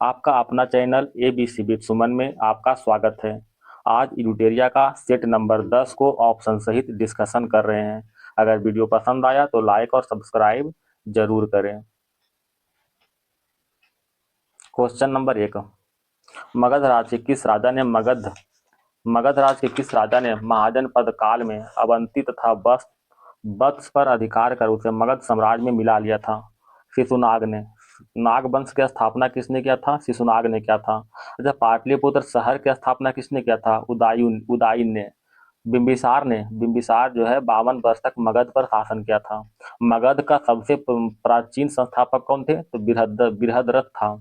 आपका अपना channel ABC with सुमन में आपका स्वागत है। आज इल्यूटेरिया का सेट नंबर 10 को ऑप्शन सहित डिस्कशन कर रहे हैं। अगर वीडियो पसंद आया तो लाइक और सब्सक्राइब जरूर करें। क्वेश्चन नंबर 1, मगध राज के किस राजा ने महाजन पद काल में अवंती तथा वत्स पर अधिकार कर उसे मगध साम्राज्य में मिला लिया था? शिशुनाग ने। नाग वंश की स्थापना किसने किया था? शिशुनाग ने किया था। अच्छा, पाटलिपुत्र शहर की स्थापना किसने किया था? उदायन ने। बिंबिसार जो है 52 वर्ष तक मगध पर शासन किया था। मगध का सबसे प्राचीन संस्थापक कौन थे? तो बृहद्रथ था।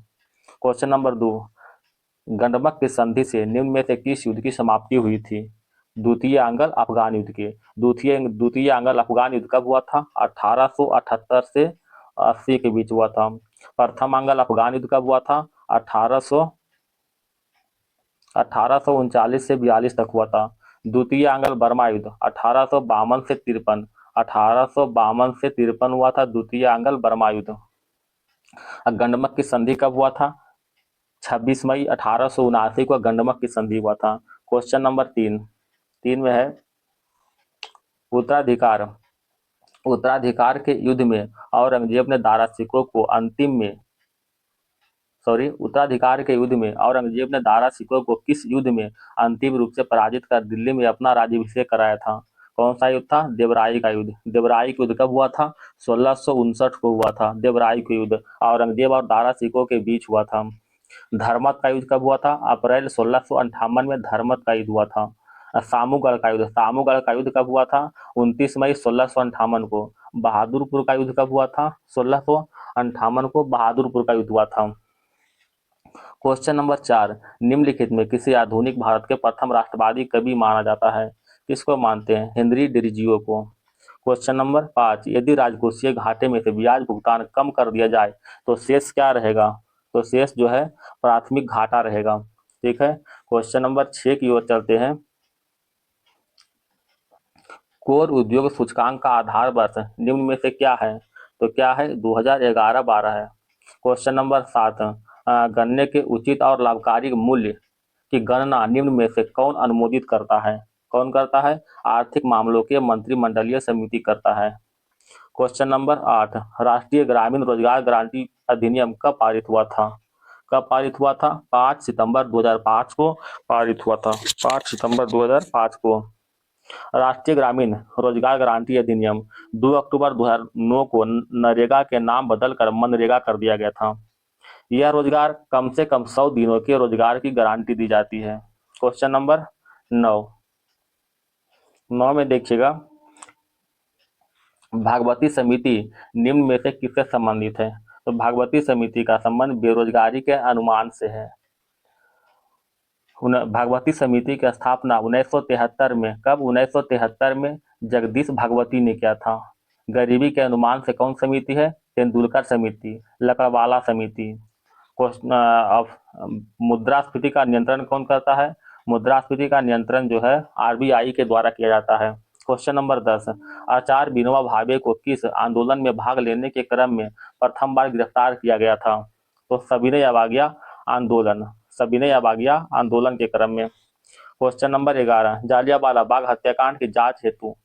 क्वेश्चन नंबर 2, गंडमक की संधि से निम्न में से किस युद्ध की समाप्ति हुई थी? द्वितीय अंगल अफगान युद्ध के। द्वितीय अंगल अफगान युद्ध कब हुआ था? 1878 से 80 के बीच हुआ था। प्रथम अंगल अफगान युद्ध कब हुआ था? 1839 से 42 तक हुआ था। द्वितीय अंगल बर्मा युद्ध 1852 से 53 हुआ था द्वितीय अंगल बर्मा युद्ध। गंडमक की संधि कब हुआ था? 26 मई 1879 को गंडमक की संधि हुआ था। क्वेश्चन नंबर 3 में है उत्तराधिकार के युद्ध में औरंगजेब ने दारा शिकोह को किस युद्ध में अंतिम रूप से पराजित कर दिल्ली में अपना राज्याभिषेक कराया था? कौन सा युद्ध था? देवराई का युद्ध। देवराई का युद्ध कब हुआ था? 1659 को हुआ था देवराई का युद्ध। औरंगजेब और दारा शिकोह के बीच हुआ था। धर्मत का युद्ध कब हुआ था? अप्रैल 1658 में धर्मत का युद्ध हुआ था। सामूगढ़ का युद्ध कब हुआ था? 29 मई 1658 को। बहादुरपुर का युद्ध कब हुआ था? 1658 को बहादुरपुर का युद्ध हुआ था। क्वेश्चन नंबर 4, निम्नलिखित में किसी आधुनिक भारत के प्रथम राष्ट्रवादी कवि माना जाता है? किसको मानते हैं? हेनरी डेरिजियो को। क्वेश्चन नंबर 5, यदि राजकोषीय घाटे में से ब्याज भुगतान कम कर दिया जाए तो शेष क्या रहेगा? तो शेष जो है प्राथमिक घाटा रहेगा। ठीक है, क्वेश्चन नंबर 6 की ओर चलते हैं। कोर उद्योग सूचकांक का आधार वर्ष निम्न में से क्या है? तो क्या है? 2011-12 है। क्वेश्चन नंबर 7, गन्ने के उचित और लाभकारी मूल्य की गणना निम्न में से कौन अनुमोदित करता है? कौन करता है? आर्थिक मामलों के मंत्रिमंडलीय समिति करता है। क्वेश्चन नंबर 8, राष्ट्रीय ग्रामीण रोजगार गारंटी अधिनियम कब पारित हुआ था? 5 सितंबर 2005 को पारित हुआ था। 5 सितंबर 2005 को। राष्ट्रीय ग्रामीण रोजगार गारंटी अधिनियम 2 अक्टूबर 2009 को नरेगा के नाम बदलकर मनरेगा कर दिया गया था। यह रोजगार कम से कम 100 दिनों के रोजगार की गारंटी दी जाती है। क्वेश्चन नंबर 9 में देखिएगा, भागवती समिति निम्न में से किससे संबंधित है? तो भागवती समिति का संबंध बेरोजगारी के अनुमान से है। भागवती समिति की स्थापना 1973 में, कब? 1973 में जगदीश भागवती ने किया था। गरीबी के अनुमान से कौन समिति है? तेंदुलकर समिति, लकड़वाला समिति। मुद्रास्फीति का नियंत्रण कौन करता है? मुद्रास्फीति का नियंत्रण जो है आरबीआई के द्वारा किया जाता है। क्वेश्चन नंबर 10, आचार्य विनोबा भावे को किस आंदोलन में भाग लेने के क्रम में प्रथम बार गिरफ्तार किया गया था? तो सविनय अवज्ञा आंदोलन के क्रम में। क्वेश्चन नंबर 11, जालियांवाला बाग हत्याकांड की जांच हेतु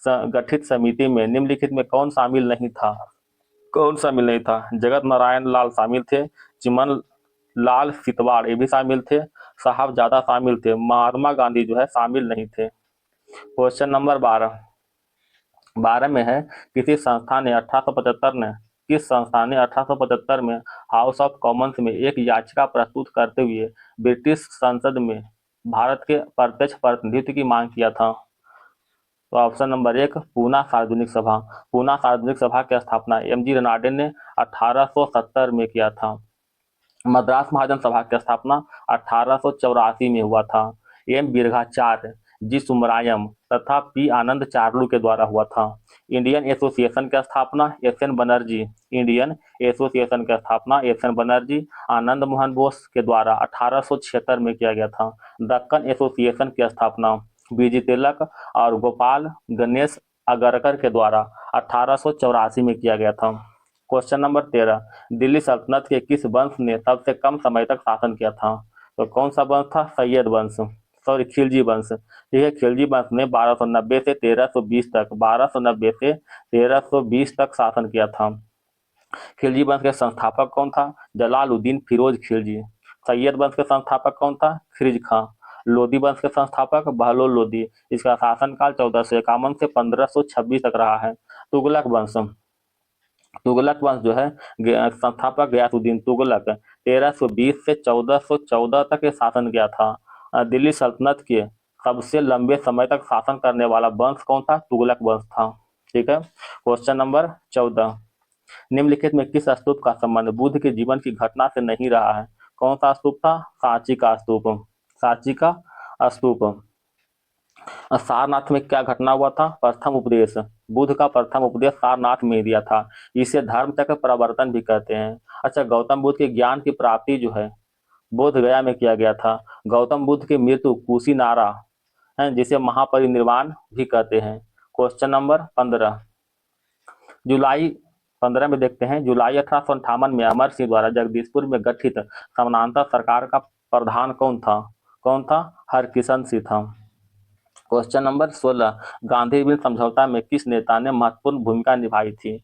गठित समिति में निम्नलिखित में कौन शामिल नहीं था? जगत नारायण लाल शामिल थे, चिमन लाल सितवाड़ ये भी शामिल थे, साहबजादा शामिल थे, महात्मा गांधी जो है शामिल नहीं थे। क्वेश्चन नंबर 12 में है, किस संस्था ने 1875 में हाउस ऑफ कॉमन्स में एक याचिका प्रस्तुत करते हुए ब्रिटिश संसद में भारत के प्रत्यक्ष प्रतिनिधित्व की मांग किया था? तो ऑप्शन नंबर 1, पूना सार्वजनिक सभा की स्थापना एमजी रनाडे ने 1870 में किया था। मद्रास महाजन सभा की स्थापना 1884 में हुआ था। एम बिरघाचार्य, जी सुमरायम तथा पी आनंद चार्लू के द्वारा हुआ था। इंडियन एसोसिएशन की स्थापना एस एन बनर्जी, आनंद मोहन बोस के द्वारा 1876 में किया गया था। दक्कन एसोसिएशन की स्थापना बीजी तिलक और गोपाल गणेश अगरकर के द्वारा 1884 में किया गया था। क्वेश्चन नंबर 13, दिल्ली सल्तनत के किस वंश ने सबसे कम समय तक शासन किया था? तो कौन सा वंश था? सैयद वंश, सॉरी खिलजी वंश। ठीक है, खिलजी वंश ने 1290 से 1320 तक 1290 से 1320 तक शासन किया था। खिलजी वंश के संस्थापक कौन था? जलालुद्दीन फिरोज खिलजी। सैयद वंश के संस्थापक कौन था? खिरिज खां। लोधी वंश के संस्थापक बहलोल लोधी। इसका शासनकाल 1451 से 1526 तक रहा है। तुगलक वंश, तुगलक वंश जो है संस्थापक गयासुद्दीन तुगलक 1320 से 1414 तक ये शासन किया था। दिल्ली सल्तनत के सबसे लंबे समय तक शासन करने वाला वंश कौन था? तुगलक वंश था। ठीक है, क्वेश्चन नंबर 14, निम्नलिखित में किस स्तूप का संबंध बुद्ध के जीवन की घटना से नहीं रहा है? कौन सा स्तूप था? सांची का स्तूप, सांची का स्तूप। सारनाथ में क्या घटना हुआ था? प्रथम उपदेश, बुद्ध का प्रथम उपदेश सारनाथ में दिया था। इसे धर्म चक्र प्रवर्तन भी कहते हैं। अच्छा, गौतम बुद्ध के ज्ञान की प्राप्ति जो है बोध गया में किया गया था। गौतम बुद्ध की मृत्यु कुशीनारा है, जिसे महापरिनिर्वाण भी कहते हैं। क्वेश्चन नंबर 15, जुलाई 15 में देखते हैं, जुलाई 1858 में अमर सिंह द्वारा जगदीशपुर में गठित समानांतर सरकार का प्रधान कौन था? कौन था? हरकिशन सिंह था। क्वेश्चन नंबर 16, गांधी मिल समझौता में किस नेता ने महत्वपूर्ण भूमिका निभाई थी?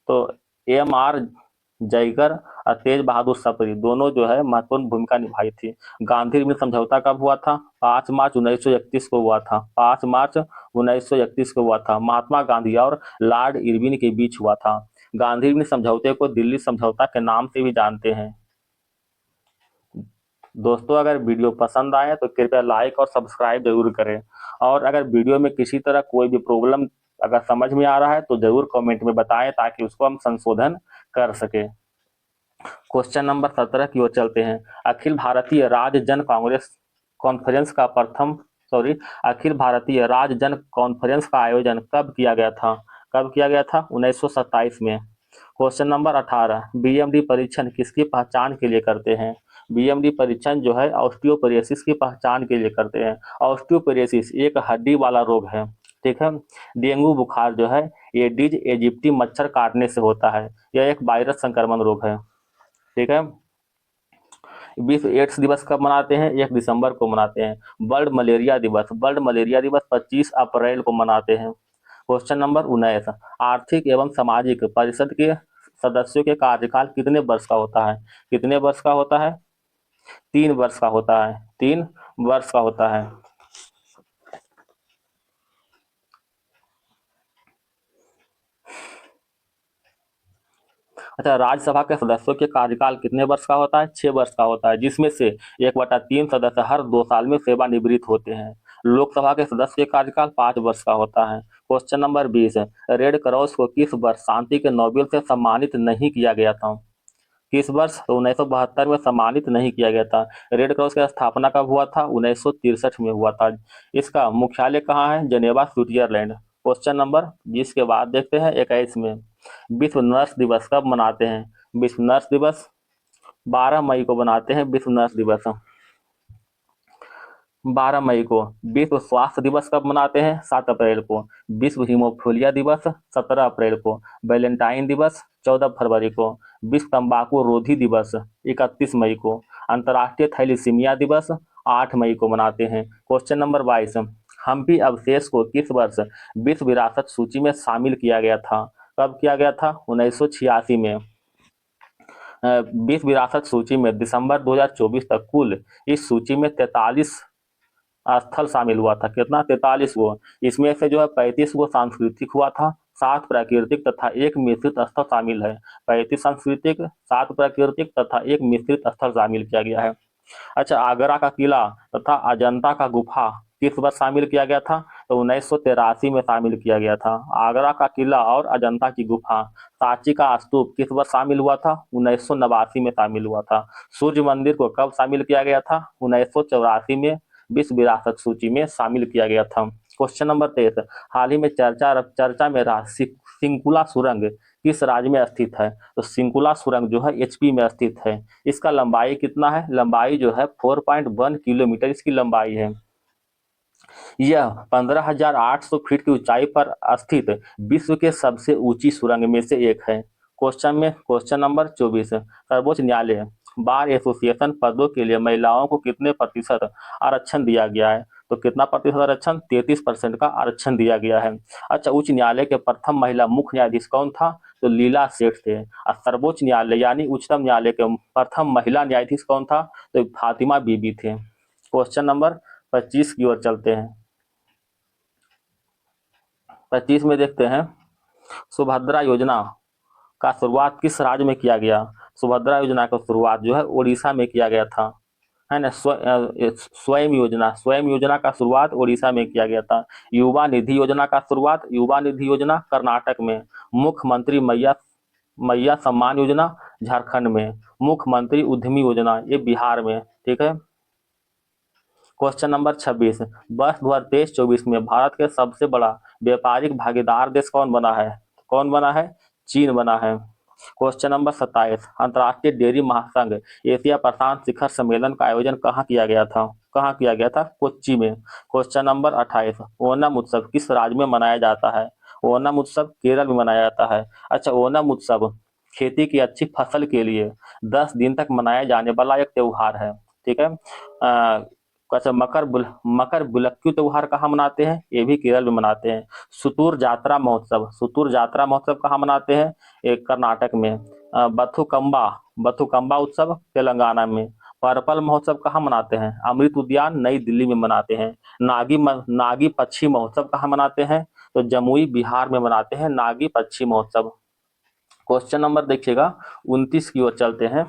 तो एम.आर. जयकर और तेज बहादुर सप्री दोनों जो है महत्वपूर्ण भूमिका निभाई थी। गांधी मिल समझौता कब हुआ था? 5 मार्च 1931 को हुआ था। 5 मार्च 1931 को हुआ था। महात्मा गांधी और लॉर्ड इरविन के बीच हुआ था। गांधी मिल समझौते को दिल्ली समझौता के नाम से भी जानते हैं। दोस्तों, अगर वीडियो पसंद आए तो कृपया लाइक और सब्सक्राइब जरूर करें, और अगर वीडियो में किसी तरह कोई भी प्रॉब्लम अगर समझ में आ रहा है तो जरूर कमेंट में बताएं, ताकि उसको हम संशोधन कर सके। क्वेश्चन नंबर 17 की ओर चलते हैं। अखिल भारतीय राज्य जन कांग्रेस कॉन्फ्रेंस का अखिल भारतीय राज्य जन कॉन्फ्रेंस का आयोजन कब किया गया था? कब किया गया था? 1927 में। क्वेश्चन नंबर 18, बीएमडी परीक्षण किसकी पहचान के लिए करते हैं? बीएमडी परीक्षण जो है ऑस्टियोपोरोसिस की पहचान के लिए करते हैं। ऑस्टियोपोरोसिस एक हड्डी वाला रोग है। ठीक है, डेंगू बुखार जो है एडिज इजिप्टी मच्छर काटने से होता है। यह एक वायरस संक्रमण रोग है। ठीक है, विश्व एड्स दिवस कब मनाते हैं? 1 दिसंबर को मनाते हैं। वर्ल्ड मलेरिया दिवस 25 अप्रैल को मनाते हैं। क्वेश्चन नंबर 19, आर्थिक एवं सामाजिक परिषद के सदस्यों के कार्यकाल कितने वर्ष का होता है? कितने वर्ष का होता है? 3 वर्ष का होता है। 3 वर्ष का होता है। अच्छा, राज्यसभा के सदस्यों के कार्यकाल कितने वर्ष का होता है? 6 वर्ष का होता है, जिसमें से 1/3 सदस्य हर 2 साल में सेवानिवृत्त होते हैं। लोकसभा के सदस्य के कार्यकाल 5 वर्ष का होता है। क्वेश्चन नंबर 20, रेड क्रॉस को किस वर्ष शांति के नोबेल से सम्मानित नहीं किया गया था? किस वर्ष? तो 1972 में सम्मानित नहीं किया गया था। रेड क्रॉस की स्थापना कब हुआ था? 1963 में हुआ था। इसका मुख्यालय कहाँ है? Geneva, Switzerland. क्वेश्चन नंबर 20 के बाद देखते हैं 21 में, विश्व नर्स दिवस कब मनाते हैं? विश्व नर्स दिवस 12 मई को मनाते हैं। विश्व नर्स दिवस 12 मई को। विश्व स्वास्थ्य दिवस कब मनाते हैं? 7 अप्रैल को। विश्व हीमोफीलिया दिवस 17 अप्रैल को। वैलेंटाइन दिवस 14 फरवरी को। विश्व तंबाकू रोधी दिवस 31 मई को। अंतर्राष्ट्रीय थैलीसीमिया दिवस 8 मई को मनाते हैं। क्वेश्चन नंबर 22, हम्पी अवशेष को किस वर्ष विश्व विरासत सूची में शामिल किया गया था? कब किया गया था? 1986 में। विश्व विरासत सूची में दिसंबर 2024 तक कुल इस सूची में 43 स्थल शामिल हुआ था। कितना? 43 गो। इसमें से जो है 35 गो सांस्कृतिक हुआ था, 7 प्राकृतिक तथा 1 मिश्रित स्थल शामिल है। 35 सांस्कृतिक, 7 प्राकृतिक तथा 1 मिश्रित स्थल शामिल किया गया है। अच्छा, आगरा का किला तथा अजंता का गुफा किस वर्ष शामिल किया गया था? तो 1983 में शामिल किया गया था। आगरा का किला और अजंता की गुफा। सांची का स्तूप किस वर्ष शामिल हुआ था? 1989 में शामिल हुआ था। सूर्य मंदिर को कब शामिल किया गया था? 1984 में विश्व विरासत सूची में शामिल किया गया था। क्वेश्चन नंबर 23, हाल ही में चर्चा में रहा सिंकुला सुरंग किस राज्य में स्थित है? तो सिंकुला सुरंग जो है एचपी में स्थित है। इसका लंबाई कितना है? लंबाई जो है 4.1 किलोमीटर इसकी लंबाई है। यह 15,800 फीट की ऊंचाई पर स्थित विश्व के सबसे ऊंची सुरंग में से एक है। क्वेश्चन नंबर 24, सर्वोच्च न्यायालय बार एसोसिएशन पदों के लिए महिलाओं को कितने प्रतिशत आरक्षण दिया गया है? तो कितना प्रतिशत आरक्षण? 33% का आरक्षण दिया गया है। अच्छा, उच्च न्यायालय के प्रथम महिला मुख्य न्यायाधीश कौन था? तो लीला सेठ थे। और सर्वोच्च न्यायालय यानी उच्चतम न्यायालय के प्रथम महिला न्यायाधीश कौन था? तो फातिमा बीबी थे। क्वेश्चन नंबर 25 की ओर चलते हैं। 25 में देखते हैं, सुभद्रा योजना का शुरुआत किस राज्य में किया गया? सुभद्रा योजना का शुरुआत जो है उड़ीसा में किया गया था, है ना। स्वयं योजना का शुरुआत उड़ीसा में किया गया था। युवा निधि योजना का शुरुआत, युवा निधि योजना कर्नाटक में। मुख्यमंत्री मैया मैया सम्मान योजना झारखंड में। मुख्यमंत्री उद्यमी योजना ये बिहार में। ठीक है। क्वेश्चन नंबर 26, वर्ष 2023-24 में भारत के सबसे बड़ा व्यापारिक भागीदार देश कौन बना है? कौन बना है? चीन बना है। क्वेश्चन नंबर 27, अंतर्राष्ट्रीय डेयरी महासंघ एशिया प्रशांत शिखर सम्मेलन का आयोजन कहाँ किया गया था? कहाँ किया गया था? कोच्चि में। क्वेश्चन नंबर 28, ओणम उत्सव किस राज्य में मनाया जाता है? ओणम उत्सव केरल में मनाया जाता है। अच्छा, ओणम उत्सव खेती की अच्छी फसल के लिए 10 दिन तक मनाया जाने वाला एक त्योहार है। ठीक है। अच्छा, मकर बुलक्कू त्योहार कहाँ मनाते हैं? ये भी केरल में मनाते हैं। सुतूर जात्रा महोत्सव कहाँ मनाते हैं? एक कर्नाटक में। बथुकम्बा उत्सव तेलंगाना में। पर्पल महोत्सव कहाँ मनाते हैं? अमृत उद्यान नई दिल्ली में मनाते हैं। नागी पक्षी महोत्सव कहाँ मनाते हैं? तो जमुई बिहार में मनाते हैं नागी पक्षी महोत्सव। क्वेश्चन नंबर देखिएगा 29 की ओर चलते हैं।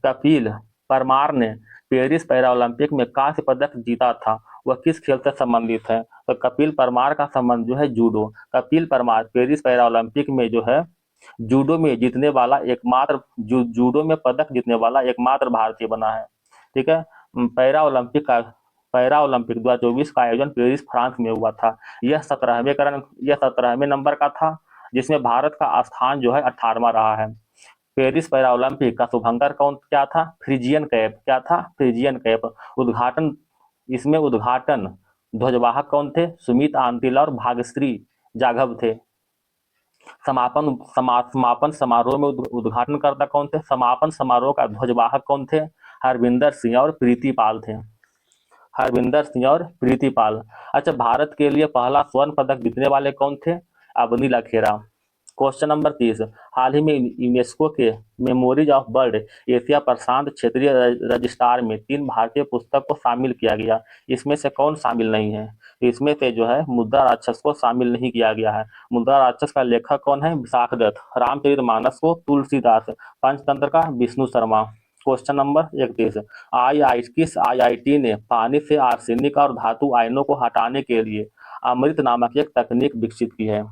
कपिल परमार ने पेरिस पैरा ओलंपिक में कांस्य पदक जीता था, वह किस खेल से संबंधित है? तो कपिल परमार का संबंध जो है judo. Kapil Parmar Paris para Olympic में जो है जूडो में जीतने वाला एकमात्र जूडो में पदक जीतने वाला एकमात्र भारतीय बना है। ठीक है। पैरा ओलंपिक 2024 का आयोजन पेरिस फ्रांस में हुआ था। यह 17वें नंबर का था, जिसमें भारत का स्थान जो है 18वां रहा है। पेरिस पैरा ओलंपिक का शुभंकर कौन क्या था? Phrygian cap. क्या था? Phrygian cap. उद्घाटन ध्वजवाहक कौन थे? सुमित आंतिल और भाग्यश्री जाघव थे। समापन समारोह में उद्घाटनकर्ता कौन थे? समापन समारोह का ध्वजवाहक कौन थे? हरविंदर सिंह और प्रीतिपाल थे। हरविंदर सिंह और प्रीतिपाल। अच्छा, भारत के लिए पहला स्वर्ण पदक जीतने वाले कौन थे? अवनील अखेरा। क्वेश्चन नंबर 30, हाल ही में यूनेस्को के मेमोरीज ऑफ वर्ल्ड एशिया प्रशांत क्षेत्रीय रजिस्ट्रार में 3 भारतीय पुस्तक को शामिल किया गया, इसमें से कौन शामिल नहीं है? इसमें से जो है मुद्रा राक्षस को शामिल नहीं किया गया है। मुद्रा राक्षस का लेखक कौन है? विशाखदत्त। रामचरितमानस को तुलसीदास। पंचतंत्र का विष्णु शर्मा। क्वेश्चन नंबर 31, किस IIT ने पानी से आर्सेनिक और धातु आयनों को हटाने के लिए अमृत नामक एक तकनीक विकसित की है?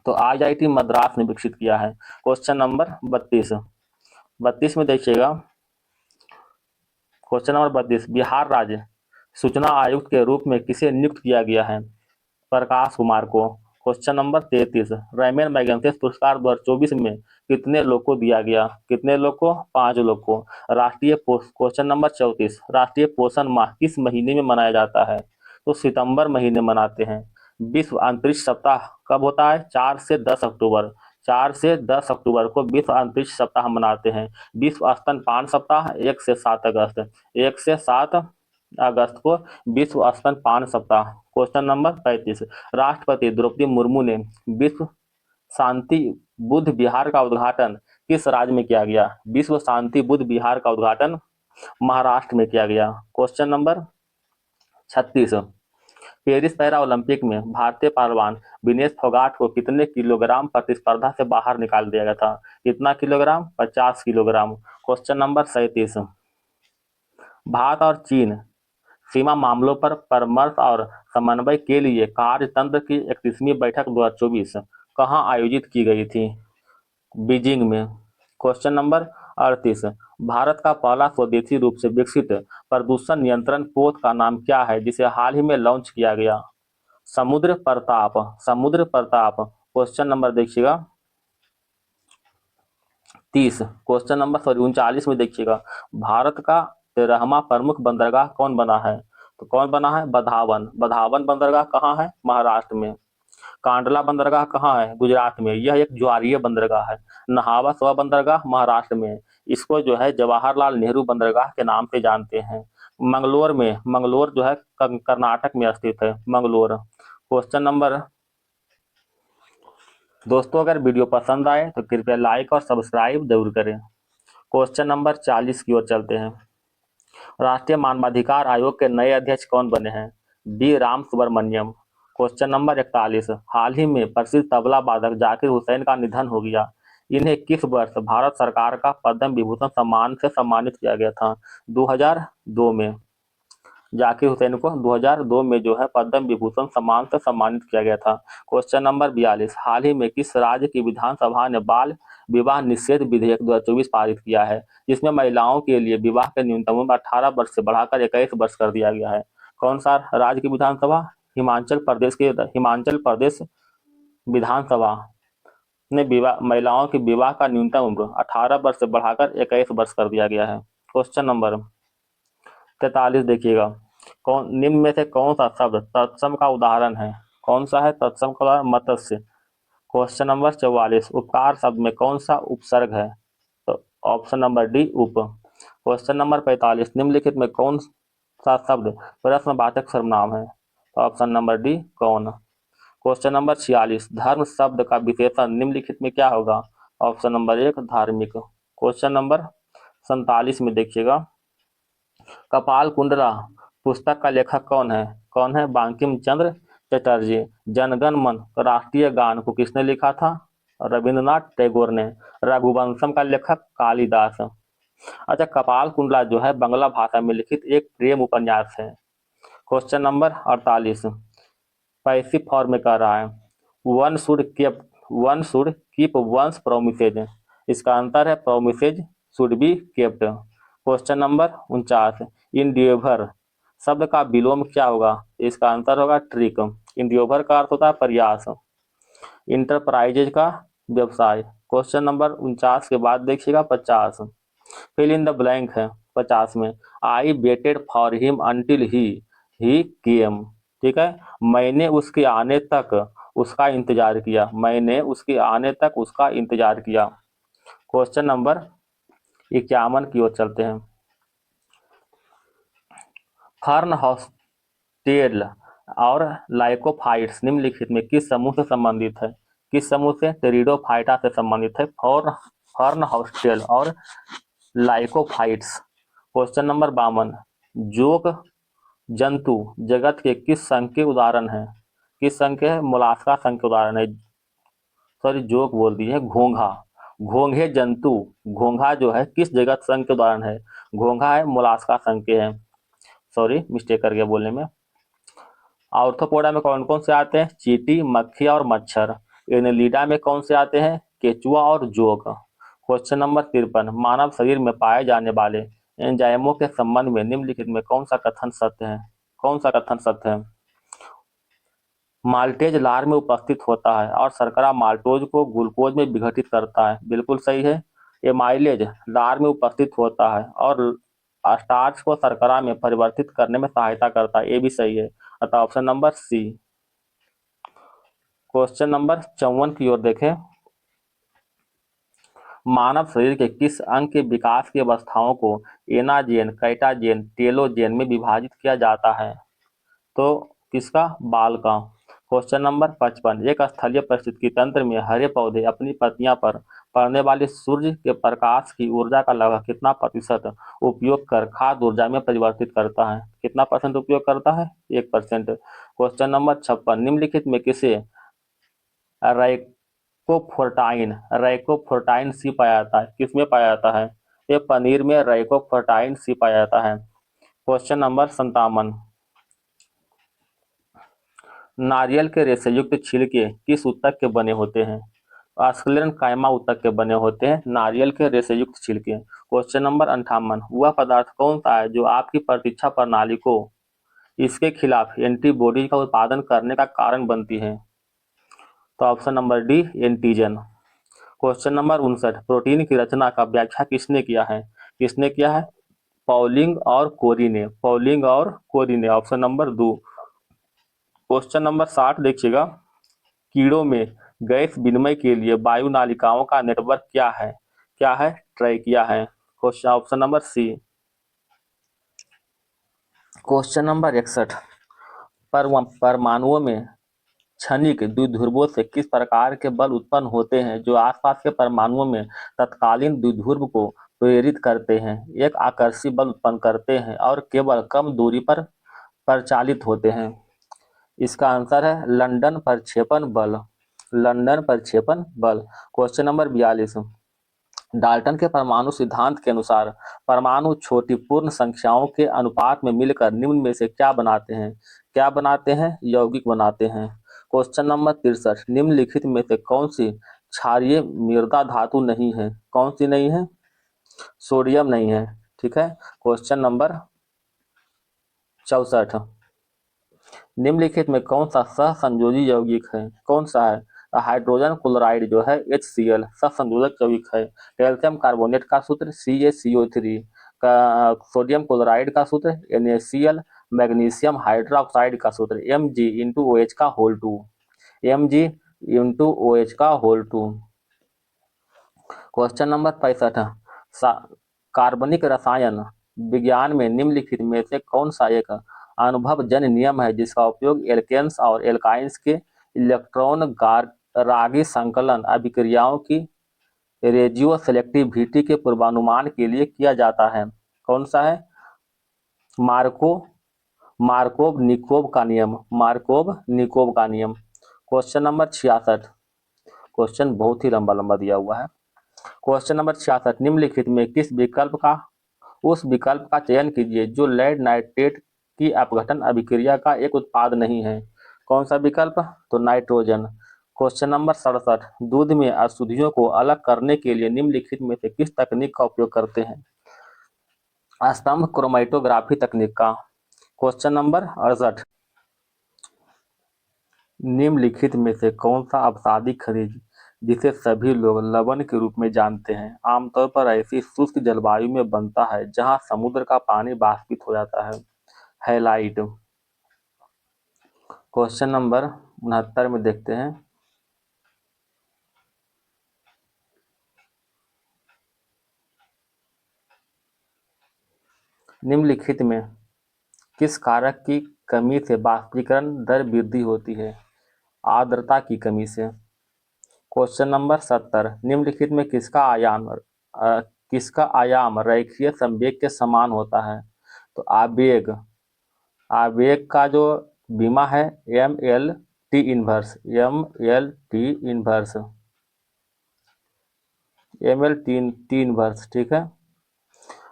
तो IIT मद्रास ने विकसित किया है। क्वेश्चन नंबर 32 में देखिएगा। क्वेश्चन नंबर 32, बिहार राज्य सूचना आयुक्त के रूप में किसे नियुक्त किया गया है? प्रकाश कुमार को। क्वेश्चन नंबर 33, रैमन मैग्सेसे पुरस्कार 2024 में कितने लोग को दिया गया? कितने लोग को? 5 लोग को। क्वेश्चन नंबर 34, राष्ट्रीय पोषण माह किस महीने में मनाया जाता है? तो सितंबर महीने मनाते हैं। विश्व अंतरिक्ष सप्ताह कब होता है? 4 से 10 अक्टूबर। 4 से 10 अक्टूबर को विश्व अंतरिक्ष सप्ताह मनाते हैं। विश्व स्तनपान सप्ताह 1 से 7 अगस्त। 1 से 7 अगस्त को विश्व स्तनपान सप्ताह। क्वेश्चन नंबर 35, राष्ट्रपति द्रौपदी मुर्मू ने विश्व शांति बुद्ध विहार का उद्घाटन किस राज्य में किया गया? विश्व शांति बुद्ध विहार का उद्घाटन महाराष्ट्र में किया गया। Question number 36, Paris para Olympic में भारतीय पहलवान विनेश फोगाट को कितने किलोग्राम प्रतिस्पर्धा से बाहर निकाल दिया गया था? कितना kilogram? 50 kilogram. Question number 37, Bharat और चीन सीमा मामलों पर परामर्श और समन्वय के लिए कार्यतंत्र की 31वीं बैठक 2024 कहाँ आयोजित की गई थी? बीजिंग में। क्वेश्चन नंबर 38, भारत का पहला स्वदेशी रूप से विकसित प्रदूषण नियंत्रण पोत का नाम क्या है, जिसे हाल ही में लॉन्च किया गया? समुद्र प्रताप। क्वेश्चन नंबर देखिएगा 39 में देखिएगा, भारत का 13वां प्रमुख बंदरगाह कौन बना है? तो कौन बना है? बधावन बंदरगाह कहाँ है? महाराष्ट्र में। कांडला बंदरगाह कहाँ है? गुजरात में। यह एक ज्वारीय बंदरगाह है। नहावा स्व बंदरगाह महाराष्ट्र में। इसको जो है जवाहरलाल नेहरू बंदरगाह के नाम से जानते हैं। मंगलोर जो है कर्नाटक में स्थित है, मंगलोर। क्वेश्चन नंबर, दोस्तों अगर वीडियो पसंद आए तो कृपया लाइक और सब्सक्राइब जरूर करें। क्वेश्चन नंबर 40 की ओर चलते हैं। राष्ट्रीय मानवाधिकार आयोग के नए अध्यक्ष कौन बने हैं? B Ram Subramaniam. Question number 41, हाल ही में प्रसिद्ध तबला वादक जाकिर हुसैन का निधन हो गया। इन्हें किस वर्ष भारत सरकार का पद्म विभूषण सम्मान से सम्मानित किया गया था? 2002 में। जाकिर हुसैन को 2002 में जो है पद्म विभूषण सम्मान से सम्मानित किया गया था। क्वेश्चन नंबर 42, हाल ही में किस राज्य की विधानसभा ने बाल विवाह निषेध विधेयक 2024 पारित किया है, जिसमें महिलाओं के लिए विवाह के न्यूनतम उम्र 18 वर्ष से बढ़ाकर 21 वर्ष कर दिया गया है? कौन सा राज्य की विधानसभा? हिमाचल प्रदेश विधानसभा ने महिलाओं की विवाह का न्यूनतम उम्र 18 वर्ष से बढ़ाकर 21 वर्ष कर दिया गया है। क्वेश्चन नंबर 43 देखिएगा, निम्न में से कौन सा शब्द तत्सम का उदाहरण है? कौन सा है तत्सम का उदाहरण? मत्स्य। क्वेश्चन नंबर 44, उपकार शब्द में कौन सा उपसर्ग है? तो ऑप्शन नंबर डी, उप। क्वेश्चन नंबर 45, निम्नलिखित में कौन सा शब्द प्रश्नवाचक सर्वनाम है? तो ऑप्शन नंबर डी, कौन। क्वेश्चन नंबर 46, धर्म शब्द का विशेषण निम्नलिखित में क्या होगा? ऑप्शन नंबर 1, धार्मिक। क्वेश्चन नंबर 47 में देखिएगा, कपाल कुंडला पुस्तक का लेखक कौन है? कौन है? बंकिम चंद्र चटर्जी। जनगण मन राष्ट्रीय गान को किसने लिखा था? रविंद्रनाथ टैगोर ने। रघुवंशम का लेखक कालिदास। अच्छा, कपाल कुंडला जो है बांग्ला भाषा में लिखित एक प्रेम उपन्यास है। क्वेश्चन नंबर 48, पैसिव फॉर्म में कह रहा है, one should keep once promises. इसका आंसर है promises should be kept. Question number 49, इंडियोवर शब्द का विलोम क्या होगा? इसका आंसर होगा ट्रिक। इंडियोवर का अर्थ होता है प्रयास। इंटरप्राइजेज का व्यवसाय। क्वेश्चन नंबर 49 के बाद देखिएगा 50, फिल इन द ब्लैंक है 50 में, I waited for him until he came. ठीक है, मैंने उसके आने तक उसका इंतजार किया। मैंने उसके आने तक उसका इंतजार किया। क्वेश्चन नंबर 51 की ओर चलते हैं। फर्न हॉस्टेल और लाइकोफाइट्स निम्नलिखित में किस समूह से संबंधित है? किस समूह से? टेरिडोफाइटा से संबंधित है फर्न हॉस्टेल और लाइकोफाइट्स। क्वेश्चन नंबर 52, जोक जंतु जगत के किस संघ के उदाहरण है? किस संघ के है? मोलास्का संघ के उदाहरण है। सॉरी, जोक बोल दी है, घोंघा। घोंघे जंतु, घोंघा जो है किस जगत संघ के उदाहरण है? घोंघा है मोलास्का संघ के हैं। सॉरी, मिस्टेक कर गया बोलने में। आर्थ्रोपोडा में कौन कौन से आते हैं? चींटी, मक्खी और मच्छर। एनेलिडा में कौन से आते हैं? केचुआ और जोक। क्वेश्चन नंबर 53, मानव शरीर में पाए जाने वाले एंजाइमों के संबंध में निम्नलिखित में कौन सा कथन सत्य है? कौन सा कथन सत्य है? माल्टेज लार में उपस्थित होता है और शर्करा माल्टोज को ग्लूकोज में विघटित करता है। बिल्कुल सही है। एमाइलेज लार में उपस्थित होता है और स्टार्च को शर्करा में परिवर्तित करने में सहायता करता है। ये भी सही है, अतः option number C. Question number 54 की ओर देखें, मानव शरीर के किस अंग के विकास की अवस्थाओं को एनाजेन, कैटाजेन, टेलोजेन में विभाजित किया जाता है? तो किसका? बाल का। क्वेश्चन नंबर 55, एक स्थलीय पारिस्थितिकी तंत्र में हरे पौधे अपनी पत्तियां पर पड़ने वाले सूर्य के प्रकाश की ऊर्जा का लगभग कितना प्रतिशत उपयोग कर खाद्य ऊर्जा में परिवर्तित करता है? कितना परसेंट उपयोग करता है? 1%। क्वेश्चन नंबर 56, निम्नलिखित में किसे राइकोफोर्टाइन सी पाया जाता है? किसमें पाया जाता है? ये पनीर में राइकोफोर्टाइन सी पाया जाता है। क्वेश्चन नंबर 57, नारियल के रेशे युक्त छिलके किस ऊतक के बने होते हैं? स्क्लेरन कायमा ऊतक के बने होते हैं नारियल के रेशे युक्त छिलके। क्वेश्चन नंबर 58, वह पदार्थ कौन सा है जो आपकी प्रतिरक्षा प्रणाली को इसके खिलाफ एंटीबॉडी का उत्पादन करने का कारण बनती है? तो option number D, antigen. Question number 59, protein की रचना का व्याख्या किसने किया है? किसने किया है? पॉलिंग और कोरी ने। Option number 2। क्वेश्चन नंबर 60 देखिएगा, कीड़ों में गैस विनिमय के लिए वायु नालिकाओं का नेटवर्क क्या है? क्या है? ट्रैकिया है। Question option number C. Question number 61, परमाणुओं में क्षणिक द्विध्रुवों से किस प्रकार के बल उत्पन्न होते हैं जो आसपास के परमाणुओं में तत्कालीन द्विध्रुव को प्रेरित करते हैं, एक आकर्षी बल उत्पन्न करते हैं और केवल कम दूरी पर प्रचालित होते हैं? इसका आंसर है लंदन प्रक्षेपण बल। लंदन प्रक्षेपण बल। क्वेश्चन नंबर 42, डाल्टन के परमाणु सिद्धांत के अनुसार परमाणु छोटी पूर्ण संख्याओं के अनुपात में मिलकर निम्न में से क्या बनाते हैं? क्या बनाते हैं? यौगिक बनाते हैं। क्वेश्चन नंबर 63, निम्नलिखित में से कौन सी क्षारीय मृदा धातु नहीं है? कौन सी नहीं है? सोडियम नहीं है। ठीक है। क्वेश्चन नंबर 64, निम्नलिखित में कौन सा सहसंयोजी यौगिक है? कौन सा है? हाइड्रोजन क्लोराइड जो है HCl सहसंयोजक यौगिक है। कैल्शियम कार्बोनेट का सूत्र CaCO3, का सोडियम क्लोराइड का सूत्र NaCl, मैग्नीशियम हाइड्रोक्साइड का सूत्र Mg का होल 2। Mg का होल 2। क्वेश्चन नंबर 65, कार्बनिक रसायन विज्ञान में निम्नलिखित में से कौन सा एक अनुभवजन्य नियम है जिसका उपयोग एल्केन्स और एल्काइंस के इलेक्ट्रॉन रागी संकलन अभिक्रियाओं की रेजियो सेलेक्टिविटी के पूर्वानुमान के लिए किया जाता है? कौन सा है? मार्कोव निकोव का नियम। मार्कोव निकोव का नियम। क्वेश्चन नंबर 66, क्वेश्चन बहुत ही लंबा लंबा दिया हुआ है। क्वेश्चन नंबर 66, निम्नलिखित में किस विकल्प का उस विकल्प का चयन कीजिए जो लेड नाइट्रेट की अपघटन अभिक्रिया का एक उत्पाद नहीं है? कौन सा विकल्प? तो नाइट्रोजन। क्वेश्चन नंबर 67, दूध में अशुद्धियों को अलग करने के लिए निम्नलिखित में से किस तकनीक का उपयोग करते हैं? स्तंभ क्रोमैटोग्राफी तकनीक का। क्वेश्चन नंबर 68, निम्नलिखित में से कौन सा अपसादी खनिज जिसे सभी लोग लवण के रूप में जानते हैं आमतौर पर ऐसी शुष्क जलवायु में बनता है जहां समुद्र का पानी बाष्पित हो जाता है? हैलाइट। क्वेश्चन नंबर 69 में देखते हैं, निम्नलिखित में किस कारक की कमी से बाष्पीकरण दर वृद्धि होती है? आर्द्रता की कमी से। क्वेश्चन नंबर 70, निम्नलिखित में किसका आयाम रेखीय संवेग के समान होता है? तो आवेग। आवेग का जो बीमा है MLT इनवर्स। MLT inverse. ठीक है।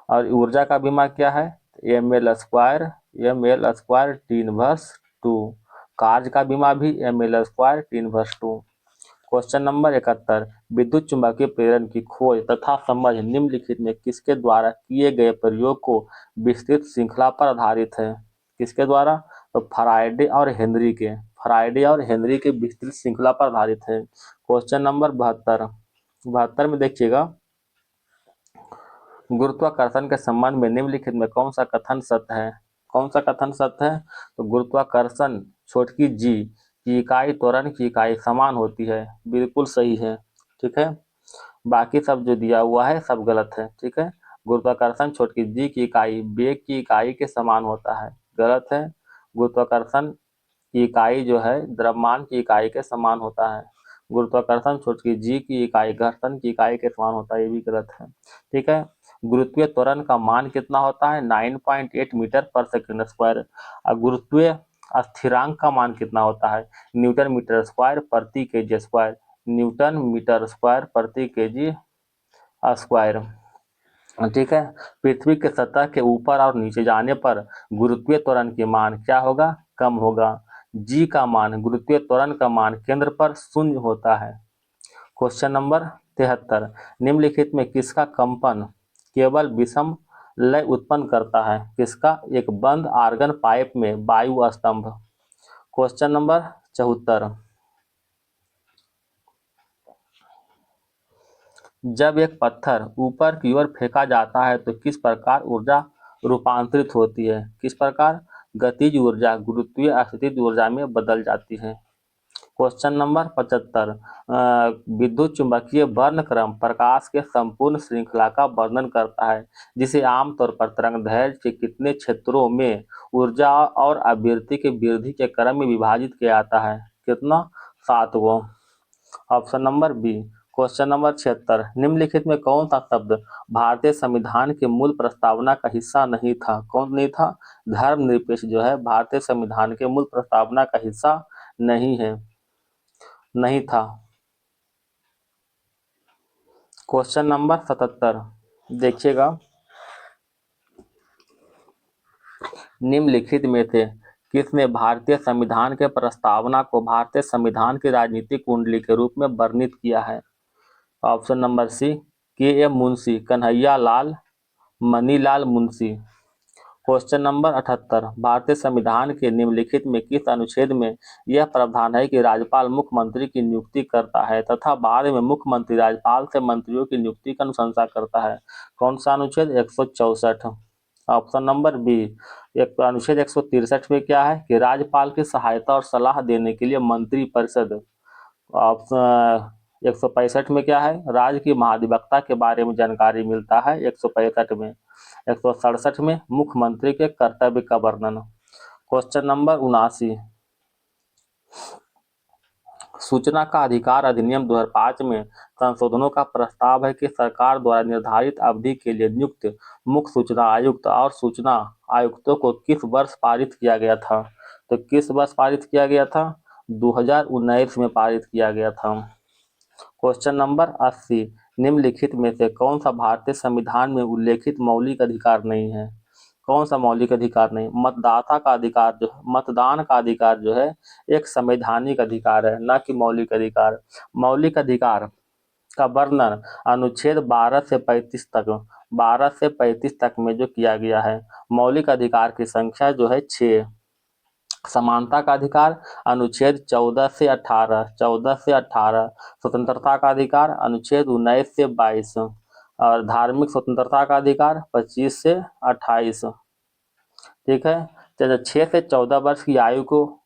और ऊर्जा का बीमा क्या है? ML square T inverse 2। कार्य का बीमा भी ML square T inverse 2। Question number 71, विद्युत चुंबकीय प्रेरण की खोज तथा समझ निम्नलिखित में किसके द्वारा किए गए प्रयोग को विस्तृत श्रृंखला पर आधारित है? किसके द्वारा? तो फराडे और हेनरी के विस्तृत श्रृंखला पर आधारित है। क्वेश्चन नंबर 72 में देखिएगा, गुरुत्वाकर्षण के संबंध में निम्नलिखित में कौन सा कथन सत्य है? कौन सा कथन सत्य है? तो गुरुत्वाकर्षण छोटकी जी की इकाई त्वरण की इकाई समान होती है। बिल्कुल सही है। ठीक है। बाकी सब जो दिया हुआ है सब गलत है। ठीक है। गुरुत्वाकर्षण छोटकी जी की इकाई वेग की इकाई के समान होता है। गलत है। गुरुत्वाकर्षण की इकाई जो है द्रव्यमान की इकाई के समान होता है। गुरुत्वाकर्षण छोटकी जी की इकाई घर्षण की इकाई के समान होता है, ये भी गलत है। ठीक है। गुरुत्वीय त्वरण का मान कितना होता है? 9.8 मीटर पर सेकंड स्क्वायर। और गुरुत्वीय स्थिरांक का मान कितना होता है? न्यूटन मीटर स्क्वायर प्रति KG square. Newton metre square प्रति केजी स्क्वायर। ठीक है। पृथ्वी के सतह के ऊपर और नीचे जाने पर गुरुत्वीय त्वरण के मान क्या होगा? कम होगा। जी का मान, गुरुत्वीय त्वरण का मान केंद्र पर 0 होता है। क्वेश्चन नंबर 73, निम्नलिखित में किसका कंपन केवल विषम लय उत्पन्न करता है? किसका? एक बंद आर्गन पाइप में वायु स्तंभ। क्वेश्चन नंबर 74, जब एक पत्थर ऊपर की ओर फेंका जाता है तो किस प्रकार ऊर्जा रूपांतरित होती है? किस प्रकार? गतिज ऊर्जा गुरुत्वीय स्थितिज ऊर्जा में बदल जाती है। क्वेश्चन नंबर 75, विद्युत चुंबकीय वर्णक्रम प्रकाश के संपूर्ण श्रृंखला का वर्णन करता है, जिसे आमतौर पर तरंगदैर्घ्य के कितने क्षेत्रों में ऊर्जा और आवृत्ति के वृद्धि के क्रम में विभाजित किया जाता है? कितना? 7 गो। Option number B. Question number 76, निम्नलिखित में कौन सा शब्द भारतीय संविधान के मूल प्रस्तावना का हिस्सा नहीं था? कौन नहीं था? धर्मनिरपेक्ष जो है भारतीय संविधान के मूल प्रस्तावना का हिस्सा नहीं है, नहीं था। क्वेश्चन नंबर 77 देखिएगा, निम्नलिखित में से किसने भारतीय संविधान के प्रस्तावना को भारतीय संविधान की राजनीतिक कुंडली के रूप में वर्णित किया है? ऑप्शन नंबर सी, के M Munshi, Kanhaiya Lal, Manilal Munshi. Question number 78, भारतीय संविधान के निम्नलिखित में किस अनुच्छेद में यह प्रावधान है कि राज्यपाल मुख्यमंत्री की नियुक्ति करता है तथा बाद में मुख्यमंत्री राज्यपाल से मंत्रियों की नियुक्ति का अनुशंसा करता है? कौन सा अनुच्छेद? 164। Option number B. एक अनुच्छेद 163 में क्या है कि राज्यपाल की सहायता और सलाह देने के लिए मंत्री परिषद। ऑप्शन 165 में क्या है? राज्य की महाधिवक्ता के बारे में जानकारी मिलता है 165 में। 167 में मुख्यमंत्री के कर्तव्य का वर्णन। क्वेश्चन नंबर 79, सूचना का अधिकार अधिनियम 2005 में संशोधनों का प्रस्ताव है कि सरकार द्वारा निर्धारित अवधि के लिए नियुक्त मुख्य सूचना आयुक्त और सूचना आयुक्तों को किस वर्ष पारित किया गया था? तो किस वर्ष पारित किया गया था? 2019 में पारित किया गया था। क्वेश्चन नंबर 80, निम्नलिखित में से कौन सा भारतीय संविधान में उल्लेखित मौलिक अधिकार नहीं है? कौन सा मौलिक अधिकार नहीं? मतदाता का अधिकार जो मतदान का अधिकार जो है एक संवैधानिक अधिकार है, न कि मौलिक अधिकार। मौलिक अधिकार का वर्णन अनुच्छेद 12 से 35 तक 12 से 35 तक में जो किया गया है। मौलिक अधिकार की संख्या जो है 6। समानता का अधिकार अनुच्छेद 14 से 18, 14 से 18। स्वतंत्रता का अधिकार अनुच्छेद 19 से 22 और धार्मिक स्वतंत्रता का अधिकार 25 से 28। ठीक है, तो 6 से 14 वर्ष की आयु को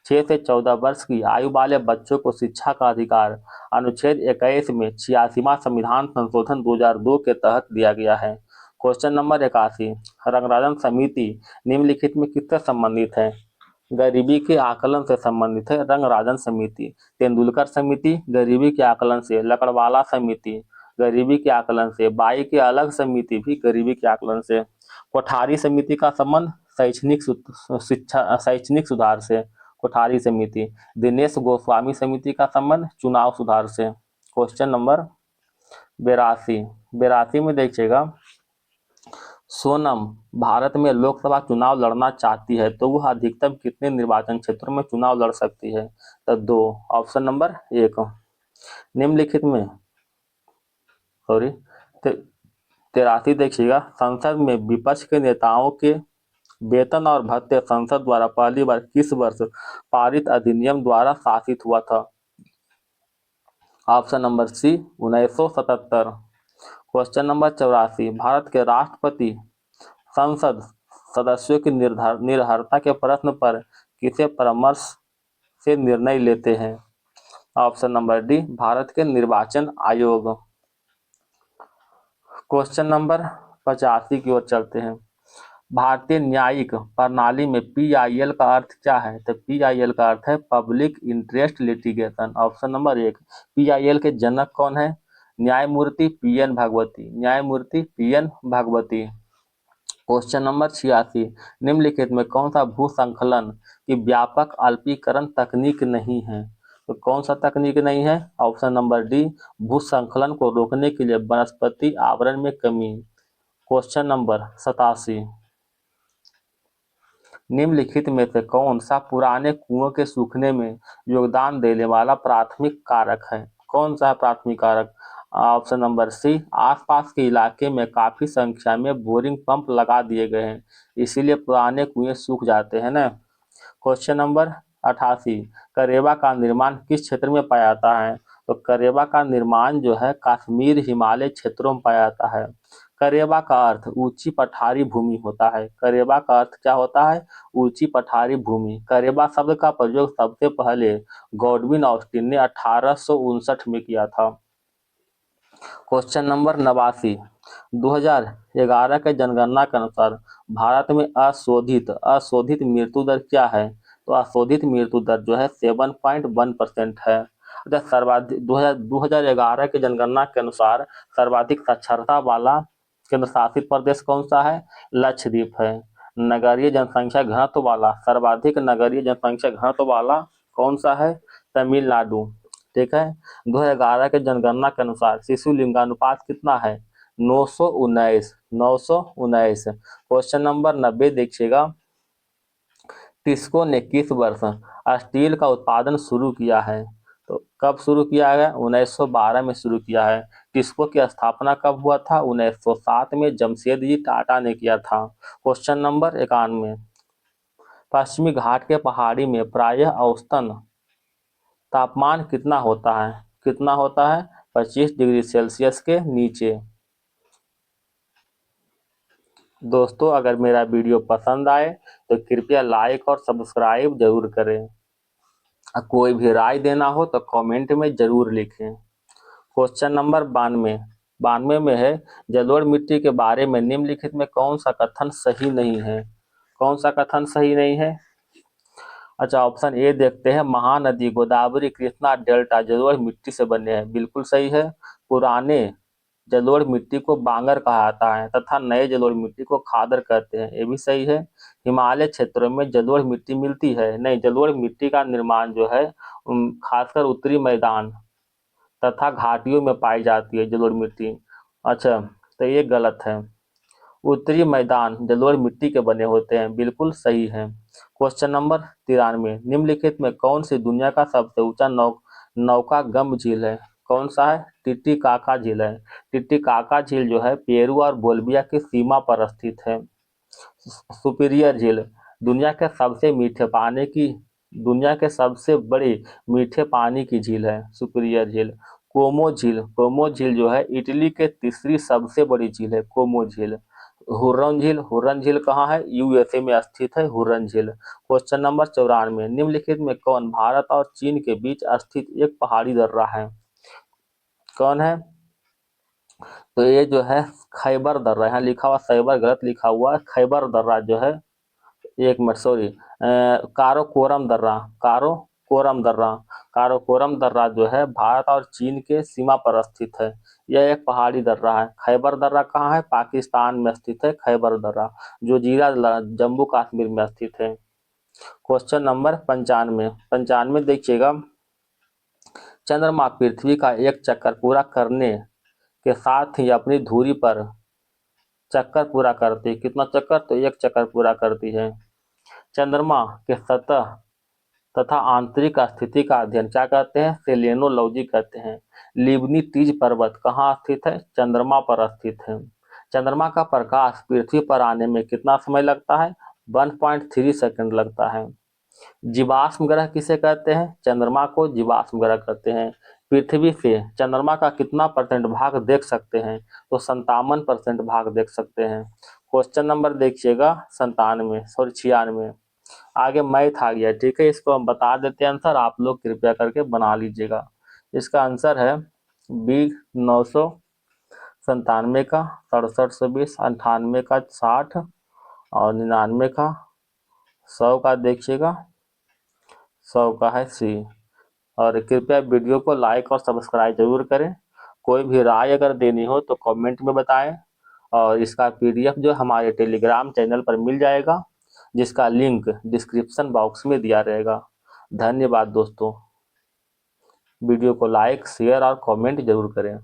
6 से 14 वर्ष की आयु वाले बच्चों को शिक्षा का अधिकार अनुच्छेद 21 में 86वां संविधान संशोधन 2002 के तहत दिया गया है। क्वेश्चन नंबर 81, रंगराजन समिति निम्नलिखित में किससे संबंधित है? गरीबी के आकलन से संबंधित है रंगराजन समिति। तेंदुलकर समिति गरीबी के आकलन से, लकड़वाला समिति गरीबी के आकलन से, बाई के अलग समिति भी गरीबी के आकलन से। कोठारी समिति का संबंध शैक्षणिक सुधार से, कोठारी समिति। दिनेश गोस्वामी समिति का संबंध चुनाव सुधार से। क्वेश्चन नंबर 82 में देखिएगा, सोनम भारत में लोकसभा चुनाव लड़ना चाहती है तो वह अधिकतम कितने निर्वाचन क्षेत्रों में चुनाव लड़ सकती है? तो 2। Option number 1। निम्नलिखित में 83 देखिएगा, संसद में विपक्ष के नेताओं के वेतन और भत्ते संसद द्वारा पहली बार किस वर्ष पारित अधिनियम द्वारा शासित हुआ था? Option number C 1977। Question number 84, भारत के राष्ट्रपति संसद सदस्यों की निर्भरता के प्रश्न पर किसे परामर्श से निर्णय लेते हैं? ऑप्शन नंबर डी, भारत के निर्वाचन आयोग। क्वेश्चन नंबर 85 की ओर चलते हैं, भारतीय न्यायिक प्रणाली में PIL का अर्थ क्या है? तो PIL का अर्थ है public interest litigation. Option number 1। PIL के जनक कौन है? न्यायमूर्ति PN भागवती, न्यायमूर्ति PN भागवती। क्वेश्चन नंबर 86, निम्नलिखित में कौन सा भूसंखलन की व्यापक अल्पीकरण तकनीक नहीं है? तो कौन सा तकनीक नहीं है? ऑप्शन नंबर डी, भूसंखलन को रोकने के लिए वनस्पति आवरण में कमी। क्वेश्चन नंबर 87, निम्नलिखित में से कौन सा पुराने कुओं के सूखने में योगदान देने वाला प्राथमिक कारक है? कौन सा प्राथमिक कारक? ऑप्शन नंबर सी, आसपास के इलाके में काफी संख्या में बोरिंग पंप लगा दिए गए हैं, इसीलिए पुराने कुएं सूख जाते हैं ना। क्वेश्चन नंबर 88, करेबा का निर्माण किस क्षेत्र में पाया जाता है? तो करेबा का निर्माण जो है कश्मीर हिमालय क्षेत्रों में पाया जाता है। करेबा का अर्थ ऊंची पठारी भूमि होता है। करेबा का अर्थ क्या होता है? ऊंची पठारी भूमि। करेबा शब्द का प्रयोग सबसे पहले गॉडविन ऑस्टिन ने 1859 में किया था। क्वेश्चन नंबर 89, 2011 के जनगणना के अनुसार भारत में अशोधित मृत्यु दर क्या है? तो अशोधित मृत्यु दर जो है 7.1% है। सर्वाधिक 2011 के जनगणना के अनुसार सर्वाधिक साक्षरता वाला केंद्र शासित प्रदेश कौन सा है? लक्षद्वीप है। नगरीय जनसंख्या घनत्व वाला सर्वाधिक नगरीय जनसंख्या घनत्व वाला कौन सा है? तमिलनाडु। ठीक है। 2011 के जनगणना के अनुसार शिशु लिंगानुपात कितना है? 919। क्वेश्चन नंबर 90 देखिएगा, टिस्को ने किस वर्ष स्टील का उत्पादन शुरू किया है? तो कब शुरू किया है? 1912 में शुरू किया है। टिस्को की स्थापना कब हुआ था? 1907 में जमशेदजी टाटा ने किया था। क्वेश्चन नंबर 91, पश्चिमी घाट के पहाड़ी में प्रायः औसतन तापमान कितना होता है? कितना होता है? 25 डिग्री सेल्सियस के नीचे। दोस्तों, अगर मेरा वीडियो पसंद आए तो कृपया लाइक और सब्सक्राइब जरूर करें। कोई भी राय देना हो तो कमेंट में जरूर लिखें। क्वेश्चन नंबर 92 में है, जलोढ़ मिट्टी के बारे में निम्नलिखित में कौन सा कथन सही नहीं है? कौन सा कथन सही नहीं है? अच्छा, ऑप्शन ए देखते हैं, महानदी गोदावरी कृष्णा डेल्टा जलोढ़ मिट्टी से बने हैं। बिल्कुल सही है। पुराने जलोढ़ मिट्टी को बांगर कहा जाता है तथा नए जलोढ़ मिट्टी को खादर कहते हैं। ये भी सही है। हिमालय क्षेत्रों में जलोढ़ मिट्टी मिलती है? नहीं, जलोढ़ मिट्टी का निर्माण जो है खासकर उत्तरी मैदान तथा घाटियों में पाई जाती है जलोढ़ मिट्टी। अच्छा, तो ये गलत है। उत्तरी मैदान जलोढ़ मिट्टी के बने होते हैं। बिल्कुल सही है। क्वेश्चन नंबर 93, निम्नलिखित में कौन सी दुनिया का सबसे ऊंचा नौका गम झील है? कौन सा है? टिटीकाका झील है। टिटीकाका झील जो है पेरू और बोल्विया की सीमा पर स्थित है। सुपीरियर झील दुनिया के सबसे बड़ी मीठे पानी की झील है। सुपीरियर झील। कोमो झील जो है इटली के तीसरी सबसे बड़ी झील है। कोमो झील। हुर्रन झील कहाँ है? यूएसए में स्थित है हुर्रन झील। क्वेश्चन नंबर 94, निम्नलिखित में कौन भारत और चीन के बीच स्थित एक पहाड़ी दर्रा है? कौन है? तो ये जो है खैबर दर्रा। यहाँ लिखा हुआ खैबर गलत लिखा हुआ है। खैबर दर्रा जो है, एक मिनट सॉरी, काराकोरम दर्रा जो है भारत और चीन के सीमा पर स्थित है। यह एक पहाड़ी दर्रा है। खैबर दर्रा कहाँ है? पाकिस्तान में स्थित है खैबर दर्रा, जो जिला जम्मू कश्मीर में स्थित है। क्वेश्चन नंबर 95 देखिएगा, चंद्रमा पृथ्वी का एक चक्कर पूरा करने के साथ ही अपनी धुरी पर चक्कर पूरा करती है। कितना चक्कर? तो एक चक्कर पूरा करती है। चंद्रमा के सतह तथा आंतरिक स्थिति का अध्ययन क्या कहते हैं? सेलेनोलॉजी कहते हैं। लिबनी तीज पर्वत कहाँ स्थित है? चंद्रमा पर स्थित है। चंद्रमा का प्रकाश पृथ्वी पर आने में कितना समय लगता है? 1.3 सेकंड लगता है। जीवाश्म ग्रह किसे कहते हैं? चंद्रमा को जीवाश्म ग्रह कहते हैं। पृथ्वी से चंद्रमा का कितना % भाग देख सकते हैं? तो 57% भाग देख सकते हैं। क्वेश्चन नंबर देखिएगा 96। आगे मैथ आ गया। ठीक है, इसको हम बता देते हैं आंसर, आप लोग कृपया करके बना लीजिएगा। इसका आंसर है बी 997 का 6720, 98 का 60 और 99 का 100 का देखिएगा 100 का है सी। और कृपया वीडियो को लाइक और सब्सक्राइब जरूर करें। कोई भी राय अगर देनी हो तो कमेंट में बताएं। और इसका PDF जो हमारे टेलीग्राम चैनल पर मिल जाएगा, जिसका लिंक डिस्क्रिप्शन बॉक्स में दिया रहेगा। धन्यवाद दोस्तों। वीडियो को लाइक, शेयर और कमेंट जरूर करें।